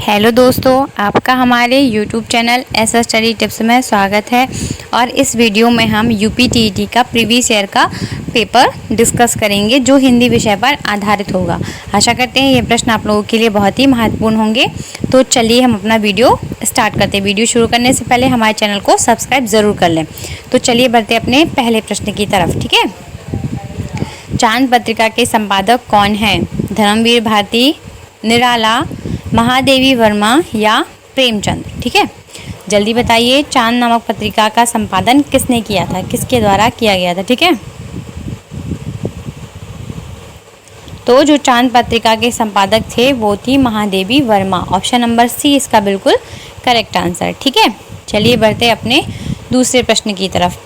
Hello दोस्तों, आपका हमारे YouTube channel S study tips में स्वागत है। और इस वीडियो में हम यूपीटीईटी का प्रीवियस ईयर का पेपर डिस्कस करेंगे जो हिंदी विषय पर आधारित होगा। आशा करते हैं ये प्रश्न आप लोगों के लिए बहुत ही महत्वपूर्ण होंगे। तो चलिए हम अपना वीडियो स्टार्ट करते हैं। वीडियो शुरू करने से पहले हमारे चैनल को सब्सक्राइब ज़रूर कर लें। तो चलिए बढ़ते अपने पहले प्रश्न की तरफ। ठीक है, चांद पत्रिका के संपादक कौन हैं? धर्मवीर भारती, निराला, महादेवी वर्मा या प्रेमचंद? ठीक है, जल्दी बताइए, चांद नामक पत्रिका का संपादन किसने किया था, किसके द्वारा किया गया था? ठीक है, तो जो चांद पत्रिका के संपादक थे वो थी Mahadevi Verma. Option number C इसका बिल्कुल करेक्ट आंसर। ठीक है, चलिए बढ़ते अपने दूसरे प्रश्न की तरफ।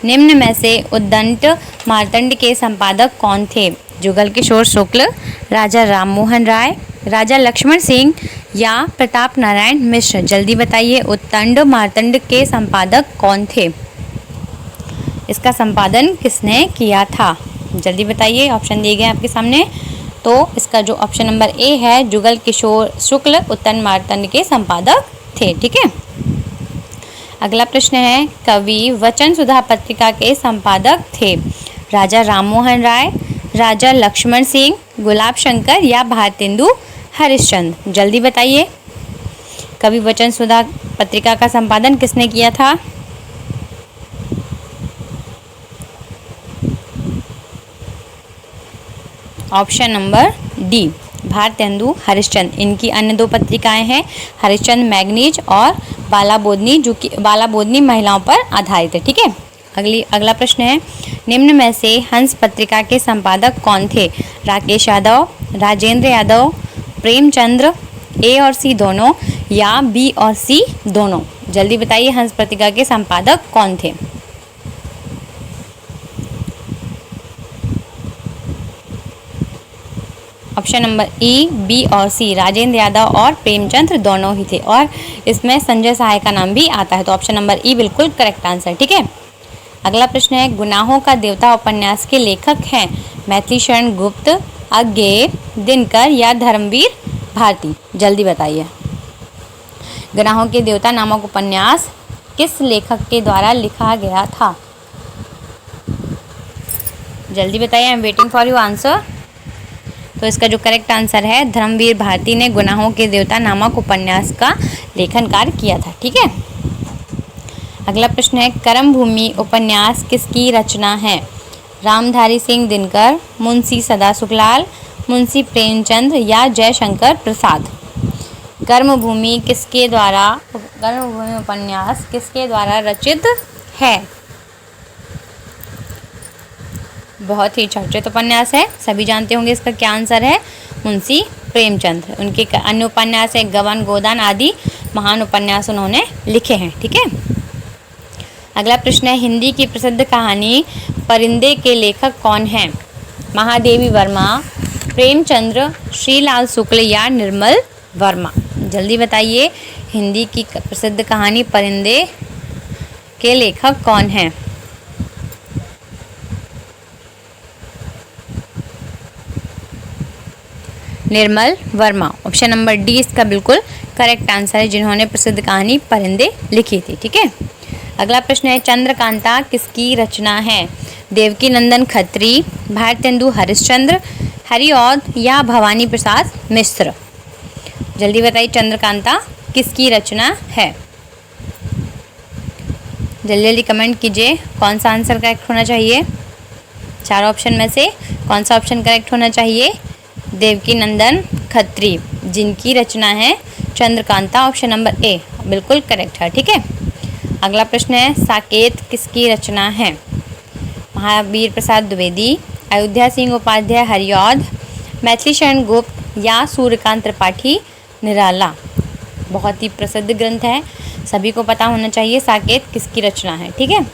निम्न में से उद्दंड मार्तंड के संपादक कौन थे? जुगल किशोर शुक्ल, राजा राममोहन राय, राजा लक्ष्मण सिंह या प्रताप नारायण मिश्र? जल्दी बताइए, उद्दंड मार्तंड के संपादक कौन थे? इसका संपादन किसने किया था? जल्दी बताइए, ऑप्शन दिए गए आपके सामने। तो इसका जो ऑप्शन नंबर ए है, जुगल किशोर शुक्ल उद्दंड मार्तंड के संपादक थे। ठीक है, अगला प्रश्न है, कवि वचन सुधा पत्रिका के संपादक थे? राजा राममोहन राय, राजा लक्ष्मण सिंह, गुलाब शंकर या भारतेंदु हरिश्चंद्र? जल्दी बताइए, कवि वचन सुधा पत्रिका का संपादन किसने किया था? Option number D, Bharatendu Harishchandra. इनकी अन्य दो पत्रिकाएं हैं, हरिश्चंद्र मैगनीज और बालाबोधनी, जो कि बालाबोधनी महिलाओं पर आधारित है। ठीक है, अगला प्रश्न है, निम्न में से हंस पत्रिका के संपादक कौन थे? राकेश यादव, राजेंद्र यादव, प्रेमचंद्र, ए और सी दोनों या बी और सी दोनों? जल्दी बताइए, हंस पत्रिका के संपादक कौन थे? ऑप्शन नंबर ई, बी और सी, राजेंद्र यादव और प्रेमचंद्र दोनों ही थे। और इसमें संजय सहाय का नाम भी आता है, तो ऑप्शन नंबर ई बिल्कुल करेक्ट आंसर। ठीक है, अगला प्रश्न है, गुनाहों का देवता उपन्यास के लेखक हैं? मैथिली शरण गुप्त, अज्ञेय, दिनकर या धर्मवीर भारती? जल्दी बताइए, गुनाहों के देवता नामक उपन्यास किस लेखक के द्वारा लिखा गया था? जल्दी बताइए, I am waiting for you answer. तो इसका जो करेक्ट आंसर है, धर्मवीर भारती ने गुनाहों के देवता नामक उपन्यास का लेखन कार्य किया था। ठीक है, अगला प्रश्न है, कर्मभूमि उपन्यास किसकी रचना है? रामधारी सिंह दिनकर, मुंशी सदा सुखलाल, मुंशी प्रेमचंद या जयशंकर प्रसाद? कर्मभूमि उपन्यास किसके द्वारा रचित है? बहुत ही चर्चित उपन्यास है, सभी जानते होंगे इसका क्या आंसर है, मुंशी प्रेमचंद। उनके अन्य उपन्यास है गबन गोदान आदि महान उपन्यास उन्होंने लिखे हैं। ठीक है, अगला प्रश्न है, हिंदी की प्रसिद्ध कहानी परिंदे के लेखक कौन हैं? महादेवी वर्मा, प्रेमचंद्र, श्रीलाल शुक्ल या निर्मल वर्मा? जल्दी बताइए, हिंदी की प्रसिद्ध कहानी परिंदे के लेखक कौन हैं? Nirmal Verma. Option number D इसका बिल्कुल करेक्ट आंसर है, जिन्होंने प्रसिद्ध कहानी परिंदे लिखी थी। ठीक है, अगला प्रश्न है, चंद्रकांता किसकी रचना है? देवकी नंदन खत्री, भारतेंदु हरिश्चंद्र, हरिऔध या भवानी प्रसाद मिश्र? जल्दी बताइए, चंद्रकांता किसकी रचना है? जल्दी जल्दी कमेंट कीजिए, कौन सा आंसर करेक्ट होना चाहिए? चार ऑप्शन में से कौन सा ऑप्शन करेक्ट होना चाहिए? देवकी नंदन खत्री, जिनकी रचना है चंद्रकांता, ऑप्शन नंबर ए बिल्कुल करेक्ट है। ठीक है, अगला प्रश्न है, साकेत किसकी रचना है? महावीर प्रसाद द्विवेदी, अयोध्या सिंह उपाध्याय हरिऔध, मैथिली शरण गुप्त या सूर्यकांत त्रिपाठी निराला? बहुत ही प्रसिद्ध ग्रंथ है, सभी को पता होना चाहिए साकेत किसकी रचना है। ठीक है,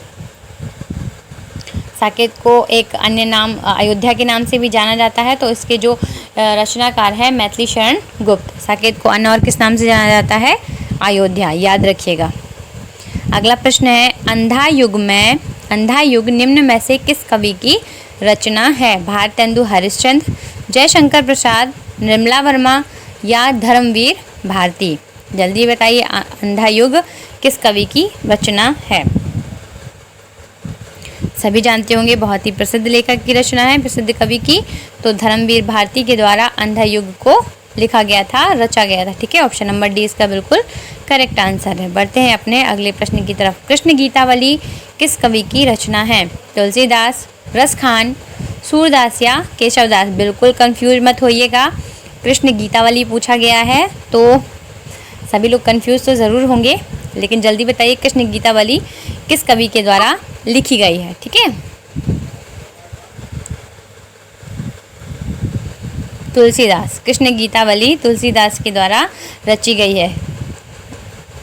साकेत को एक अन्य नाम अयोध्या के नाम से भी जाना जाता है, तो इसके जो रचनाकार है मैथिली शरण गुप्त। साकेत को अन्य और किस नाम से जाना जाता है? अयोध्या, याद रखिएगा। अगला प्रश्न है, अंधा युग निम्न में से किस कवि की रचना है? भारतेंदु हरिश्चंद्र, जयशंकर प्रसाद, निर्मला वर्मा या धर्मवीर भारती? जल्दी बताइए, अंधा युग किस कवि की रचना है? सभी जानते होंगे, बहुत ही प्रसिद्ध लेखक की रचना है, प्रसिद्ध कवि की। तो धर्मवीर भारती के द्वारा अंधा युग को लिखा गया था, रचा गया था। ठीक है, ऑप्शन नंबर डी इसका बिल्कुल करेक्ट आंसर है। बढ़ते हैं अपने अगले प्रश्न की तरफ। कृष्ण गीतावली किस कवि की रचना है? तुलसीदास, रसखान, सूरदास या केशवदास? बिल्कुल कंफ्यूज मत होइएगा, कृष्ण गीतावली पूछा गया है तो सभी लोग कंफ्यूज तो ज़रूर होंगे, लेकिन जल्दी बताइए कृष्ण गीतावली किस कवि के द्वारा लिखी गई है? ठीक है, तुलसीदास। कृष्ण गीतावली तुलसीदास के द्वारा रची गई है,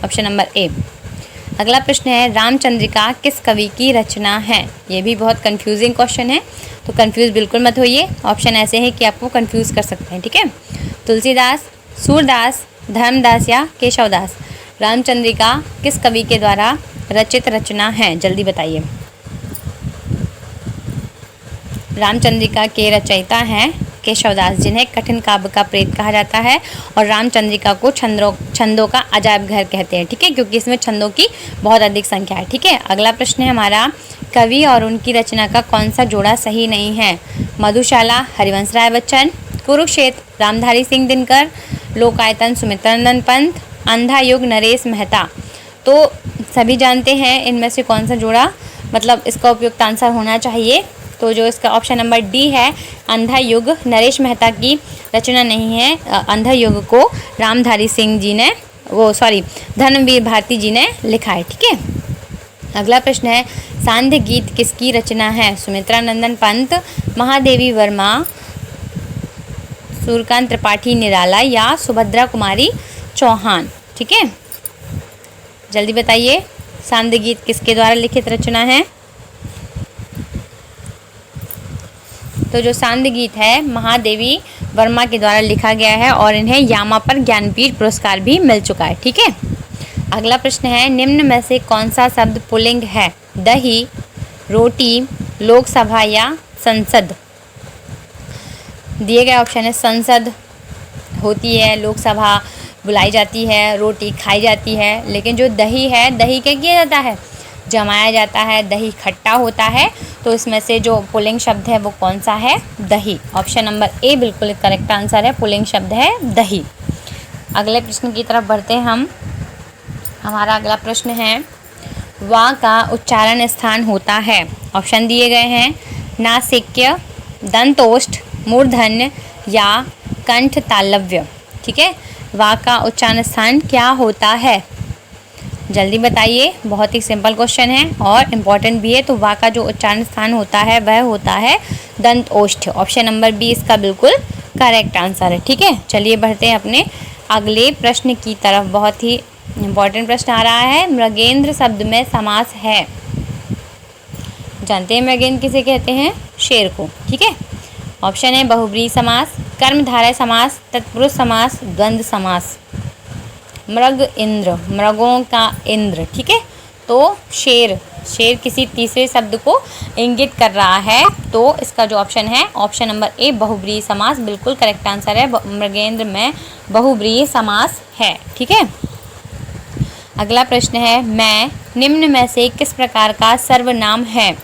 ऑप्शन नंबर ए। अगला प्रश्न है, रामचंद्रिका किस कवि की रचना है? ये भी बहुत कंफ्यूजिंग क्वेश्चन है, तो कंफ्यूज बिल्कुल मत होइए। ऑप्शन ऐसे हैं कि आपको कंफ्यूज कर सकते हैं। ठीक है, तुलसीदास, सूरदास, धर्मदास या केशवदास? रामचंद्रिका किस कवि के द्वारा रचित रचना है? जल्दी बताइए। रामचंद्रिका के रचयिता हैं केशवदास, जिन्हें कठिन काव्य का प्रेत कहा जाता है, और रामचंद्रिका को छंदों का अजायब घर कहते हैं। ठीक है, क्योंकि इसमें छंदों की बहुत अधिक संख्या है। ठीक है, अगला प्रश्न है हमारा, कवि और उनकी रचना का कौन सा जोड़ा सही नहीं है? मधुशाला हरिवंश राय बच्चन, कुरुक्षेत्र रामधारी सिंह दिनकर, लोकायतन सुमित्रानंद पंत, अंधा युग नरेश मेहता? तो सभी जानते हैं इनमें से कौन सा जोड़ा मतलब इसका उपयुक्त आंसर होना चाहिए। तो जो इसका ऑप्शन नंबर डी है, अंधा युग नरेश मेहता की रचना नहीं है। अंधा युग को रामधारी सिंह जी ने धर्मवीर भारती जी ने लिखा है। ठीक है, अगला प्रश्न है, सांध्य गीत किसकी रचना है? सुमित्रानंदन पंत, महादेवी वर्मा, सूर्यकांत त्रिपाठी निराला या सुभद्रा कुमारी चौहान? ठीक है, जल्दी बताइए, सांध्य गीत किसके द्वारा लिखित रचना है? तो जो सांध्य गीत है महादेवी वर्मा के द्वारा लिखा गया है, और इन्हें यामा पर ज्ञानपीठ पुरस्कार भी मिल चुका है। ठीक है, अगला प्रश्न है, निम्न में से कौन सा शब्द पुल्लिंग है? दही, रोटी, लोकसभा या संसद? दिए गए ऑप्शन है, संसद होती है, लोकसभा बुलाई जाती है, रोटी खाई जाती है, लेकिन जो दही है, दही क्या किया जाता है? जमाया जाता है, दही खट्टा होता है। तो इसमें से जो पुल्लिंग शब्द है वो कौन सा है? दही। ऑप्शन नंबर ए बिल्कुल करेक्ट आंसर है, पुल्लिंग शब्द है दही। अगले प्रश्न की तरफ बढ़ते हैं हम। हमारा अगला प्रश्न है, वा का उच्चारण स्थान होता है? ऑप्शन दिए गए हैं, नासिक्य, दंतोष्ठ, मूर्धन्य या कंठ तालव्य? ठीक है, वा का उच्चारण स्थान क्या होता है? जल्दी बताइए, बहुत ही सिंपल क्वेश्चन है और इम्पॉर्टेंट भी है। तो वा का जो उच्चारण स्थान होता है वह होता है दंतोष्ठ। ऑप्शन नंबर बी इसका बिल्कुल करेक्ट आंसर है। ठीक है, चलिए बढ़ते हैं अपने अगले प्रश्न की तरफ। बहुत ही इम्पॉर्टेंट प्रश्न आ रहा है, मृगेंद्र शब्द में समास है? जानते हैं मृगेंद्र किसे कहते हैं? शेर को। ठीक है, ऑप्शन है बहुब्रीहि समास, कर्मधारय समास, तत्पुरुष समास, गंध समास। मृग इंद्र, मृगों का इंद्र। ठीक है, तो शेर किसी तीसरे शब्द को इंगित कर रहा है, तो इसका जो ऑप्शन है, ऑप्शन नंबर ए बहुब्रीहि समास बिल्कुल करेक्ट आंसर है। मृगेंद्र में बहुब्रीहि समास है। ठीक है, अगला प्रश्न है, मैं निम्न में से किस प्रकार का सर्वनाम है?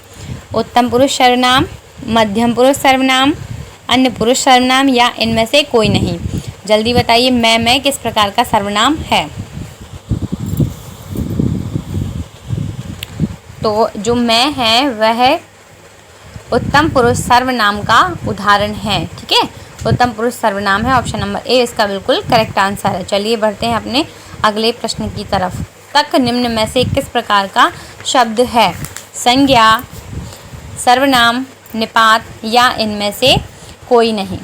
उत्तम पुरुष सर्वनाम, मध्यम पुरुष सर्वनाम, अन्य पुरुष सर्वनाम या इनमें से कोई नहीं? जल्दी बताइए, मैं किस प्रकार का सर्वनाम है? तो जो मैं है वह उत्तम पुरुष सर्वनाम का उदाहरण है। ठीक है, उत्तम पुरुष सर्वनाम है, ऑप्शन नंबर ए इसका बिल्कुल करेक्ट आंसर है। चलिए बढ़ते हैं अपने अगले प्रश्न की तरफ। तक निम्न में से किस प्रकार का शब्द है? संज्ञा, सर्वनाम, निपात या इनमें से कोई नहीं?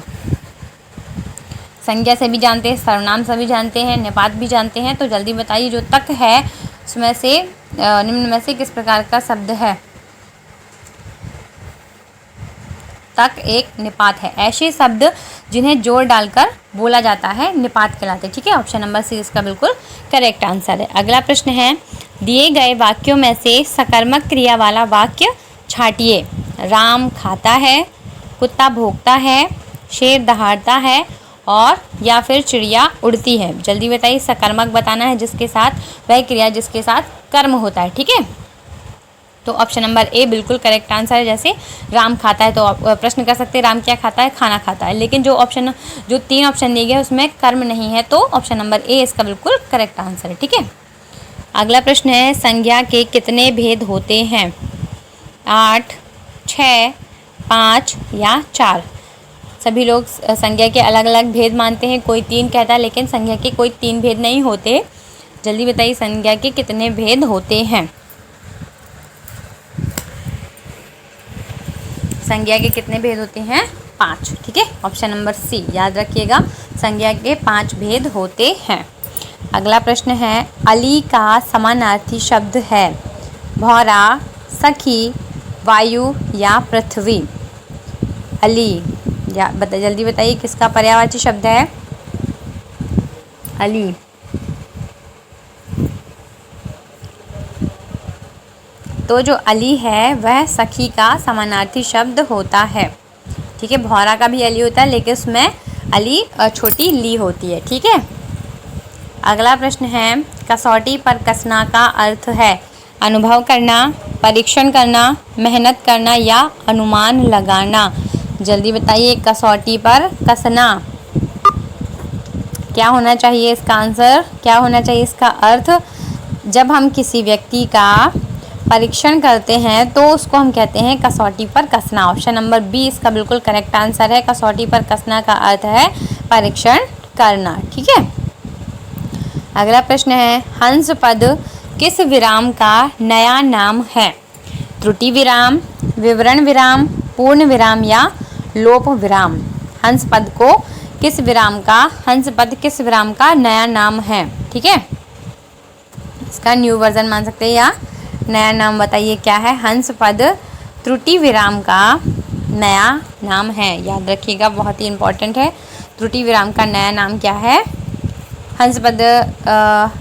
संज्ञा से भी जानते हैं, सर्वनाम से भी जानते हैं, निपात भी जानते हैं, तो जल्दी बताइए जो तक है उसमें से निम्न में से किस प्रकार का शब्द है? तक एक निपात है। ऐसे शब्द जिन्हें जोर डालकर बोला जाता है निपात कहलाते हैं। ठीक है, ऑप्शन नंबर सी इसका बिल्कुल करेक्ट आंसर है। अगला प्रश्न है, दिए गए वाक्यों में से सकर्मक क्रिया वाला वाक्य छांटिए। राम खाता है, कुत्ता भौंकता है, शेर दहाड़ता है और या फिर चिड़िया उड़ती है। जल्दी बताइए, सकर्मक बताना है जिसके साथ, वह क्रिया जिसके साथ कर्म होता है। ठीक है, तो ऑप्शन नंबर ए बिल्कुल करेक्ट आंसर है। जैसे राम खाता है तो आप प्रश्न कर सकते हैं राम क्या खाता है, खाना खाता है, लेकिन जो 3 ऑप्शन दिए गए उसमें कर्म नहीं है, तो ऑप्शन नंबर ए इसका बिल्कुल करेक्ट आंसर है। ठीक है, अगला प्रश्न है संज्ञा के कितने भेद होते हैं? 8, 6, 5 या 4। सभी लोग संज्ञा के अलग अलग भेद मानते हैं, कोई 3 कहता है, लेकिन संज्ञा के कोई 3 भेद नहीं होते। जल्दी बताइए संज्ञा के कितने भेद होते हैं? संज्ञा के कितने भेद होते हैं? 5। ठीक है, ऑप्शन नंबर सी याद रखिएगा, संज्ञा के 5 भेद होते हैं। अगला प्रश्न है अली का समानार्थी शब्द है भौरा, सखी, वायु या पृथ्वी? अली जल्दी बताइए किसका पर्यायवाची शब्द है? अली। तो जो अली है वह सखी का समानार्थी शब्द होता है। ठीक है, भौरा का भी अली होता है, लेकिन उसमें अली छोटी ली होती है। ठीक है, अगला प्रश्न है कसौटी पर कसना का अर्थ है अनुभव करना, परीक्षण करना, मेहनत करना या अनुमान लगाना? जल्दी बताइए कसौटी पर कसना क्या होना चाहिए? इसका आंसर क्या होना चाहिए? इसका अर्थ जब हम किसी व्यक्ति का परीक्षण करते हैं तो उसको हम कहते हैं कसौटी पर कसना। ऑप्शन नंबर बी इसका बिल्कुल करेक्ट आंसर है। कसौटी पर कसना का अर्थ है परीक्षण करना। ठीक है, अगला प्रश्न है हंस पद किस विराम का नया नाम है? त्रुटि विराम, विवरण विराम, पूर्ण विराम या लोप विराम? हंस पद किस विराम का नया नाम है? ठीक है, इसका न्यू वर्जन मान सकते हैं या नया नाम बताइए क्या है? हंस पद त्रुटि विराम का नया नाम है। याद रखिएगा, बहुत ही इंपॉर्टेंट है। त्रुटि विराम का नया नाम क्या है? हंस पद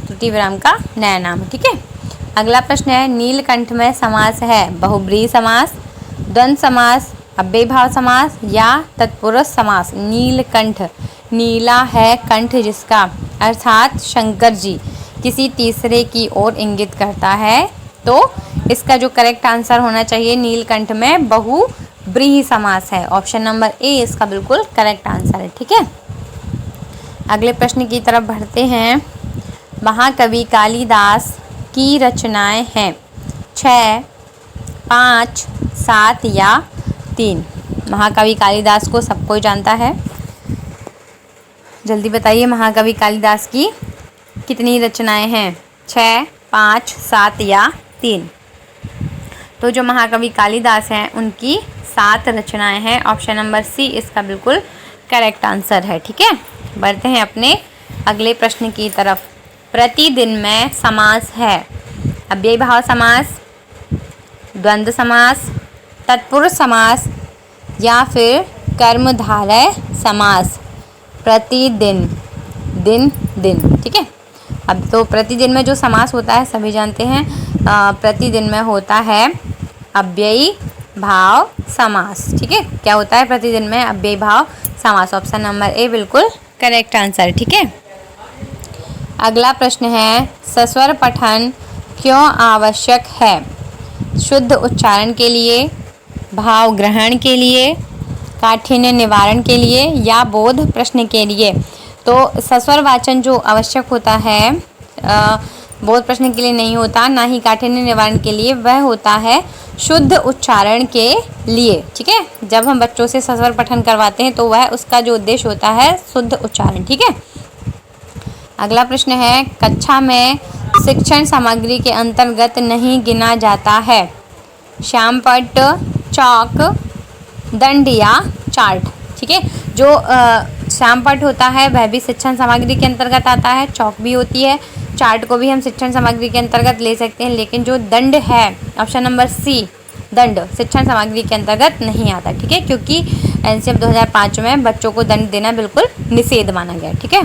त्रुटि विराम का नया नाम। ठीक है, अगला प्रश्न है नीलकंठ में समास है बहुब्रीहि समास, द्वंद्व समास, अव्ययीभाव समास या तत्पुरुष समास? नीलकंठ, नीला है कंठ जिसका, अर्थात शंकर जी किसी तीसरे की ओर इंगित करता है, तो इसका जो करेक्ट आंसर होना चाहिए नीलकंठ में बहुब्रीहि समास है। ऑप्शन नंबर ए इसका बिल्कुल करेक्ट आंसर है। ठीक है, अगले प्रश्न की तरफ बढ़ते हैं। महाकवि कालिदास की रचनाएं हैं 6, 5, 7 या 3? महाकवि कालिदास को सब कोई जानता है। जल्दी बताइए महाकवि कालिदास की कितनी रचनाएं हैं? 6, 5, 7 या 3? तो जो महाकवि कालिदास हैं उनकी 7 रचनाएं हैं। ऑप्शन नंबर सी इसका बिल्कुल करेक्ट आंसर है। ठीक है, बढ़ते हैं अपने अगले प्रश्न की तरफ। प्रतिदिन में समास है अव्ययीभाव समास, द्वंद्व समास, तत्पुरुष समास या फिर कर्मधारय समास? प्रतिदिन, दिन दिन। ठीक है, अब तो प्रतिदिन में जो समास होता है सभी जानते हैं, प्रतिदिन में होता है अव्ययी भाव समास। ठीक है, क्या होता है प्रतिदिन में? अव्ययी भाव समास। ऑप्शन नंबर ए बिल्कुल करेक्ट आंसर। ठीक है, अगला प्रश्न है सस्वर पठन क्यों आवश्यक है? शुद्ध उच्चारण के लिए, भाव ग्रहण के लिए, काठिन्य निवारण के लिए या बोध प्रश्न के लिए? तो सस्वर वाचन जो आवश्यक होता है बोध प्रश्न के लिए नहीं होता, ना ही काठिन्य निवारण के लिए, वह होता है शुद्ध उच्चारण के लिए। ठीक है, जब हम बच्चों से सस्वर पठन करवाते हैं तो वह उसका जो उद्देश्य होता है शुद्ध उच्चारण। ठीक है, अगला प्रश्न है कक्षा में शिक्षण सामग्री के अंतर्गत नहीं गिना जाता है श्यामपट्ट, चाक, दंड या चार्ट? ठीक है, जो श्यामपट्ट होता है वह भी शिक्षण सामग्री के अंतर्गत आता है, चौक भी होती है, चार्ट को भी हम शिक्षण सामग्री के अंतर्गत ले सकते हैं, लेकिन जो दंड है ऑप्शन नंबर सी दंड शिक्षण सामग्री के अंतर्गत नहीं आता। ठीक है, क्योंकि एनसीएफ 2005 में बच्चों को दंड देना बिल्कुल निषेध माना गया। ठीक है,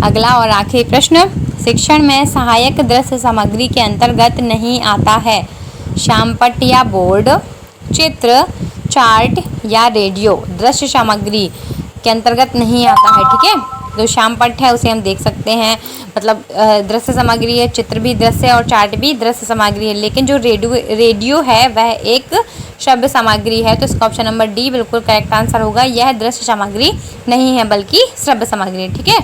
अगला और आखिरी प्रश्न शिक्षण में सहायक दृश्य सामग्री के अंतर्गत नहीं आता है श्यामपट्ट या बोर्ड, चित्र, चार्ट या रेडियो? दृश्य सामग्री के अंतर्गत नहीं आता है, ठीक है। जो श्याम पट्ट है उसे हम देख सकते हैं, मतलब दृश्य सामग्री है, चित्र भी दृश्य और चार्ट भी दृश्य सामग्री है, लेकिन जो रेडियो है वह एक श्रव्य सामग्री है। तो इसका ऑप्शन नंबर डी बिल्कुल करेक्ट आंसर होगा। यह दृश्य सामग्री नहीं है बल्कि श्रव्य सामग्री है, ठीक है।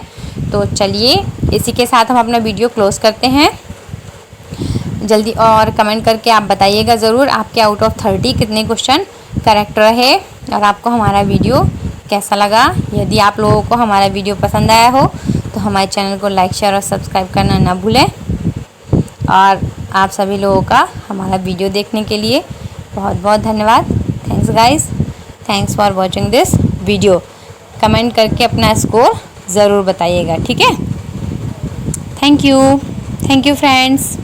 तो चलिए इसी के साथ हम अपना वीडियो क्लोज करते हैं। जल्दी और कमेंट करके आप बताइएगा ज़रूर आपके आउट ऑफ 30 कितने क्वेश्चन करेक्ट रहे और आपको हमारा वीडियो कैसा लगा। यदि आप लोगों को हमारा वीडियो पसंद आया हो तो हमारे चैनल को लाइक शेयर और सब्सक्राइब करना ना भूलें। और आप सभी लोगों का हमारा वीडियो देखने के लिए बहुत बहुत धन्यवाद। Thanks guys, thanks for watching this video. Comment करके अपना स्कोर ज़रूर बताइएगा, ठीक है। Thank you friends.